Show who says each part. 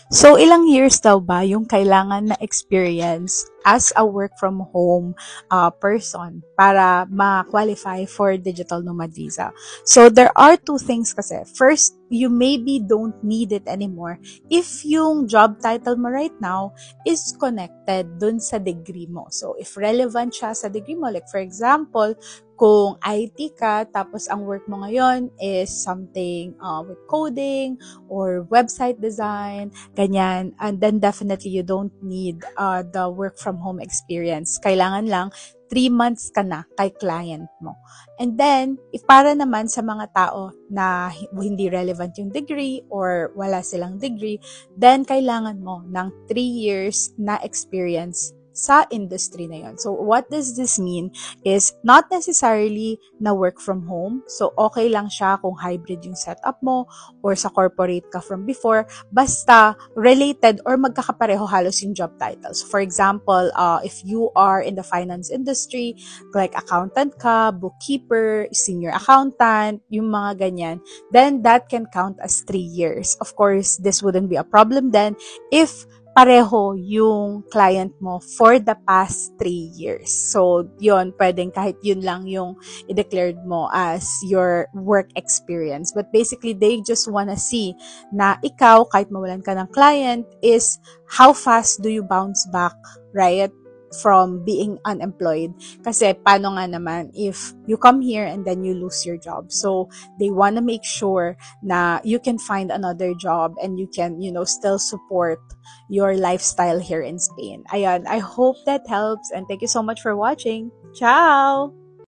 Speaker 1: So, ilang years daw ba yung kailangan na experience as a work from home person para ma-qualify for digital nomad visa? So, there are two things kasi. First, you maybe don't need it anymore if yung job title mo right now is connected dun sa degree mo. So, if relevant siya sa degree mo, like for example, kung IT ka, tapos ang work mo ngayon is something with coding or website design, ganyan, and then definitely you don't need the work from home experience. Kailangan lang 3 months ka na kay client mo. And then, if para naman sa mga tao na hindi relevant yung degree or wala silang degree, then kailangan mo ng 3 years na experience sa industry na yon. So, what does this mean is not necessarily na work from home. So, okay lang siya kung hybrid yung setup mo or sa corporate ka from before. Basta related or magkakapareho halos yung job titles. For example, if you are in the finance industry, like accountant ka, bookkeeper, senior accountant, yung mga ganyan, then that can count as 3 years. Of course, this wouldn't be a problem then if pareho yung client mo for the past 3 years. So, yun, pwedeng kahit yun lang yung i-declared mo as your work experience. But basically, they just wanna see na ikaw, kahit mawalan ka ng client, is how fast do you bounce back, right? From being unemployed. Kasi paano nga naman if you come here and then you lose your job. So, they wanna make sure na you can find another job and you can, still support your lifestyle here in Spain. Ayan, I hope that helps and thank you so much for watching. Ciao!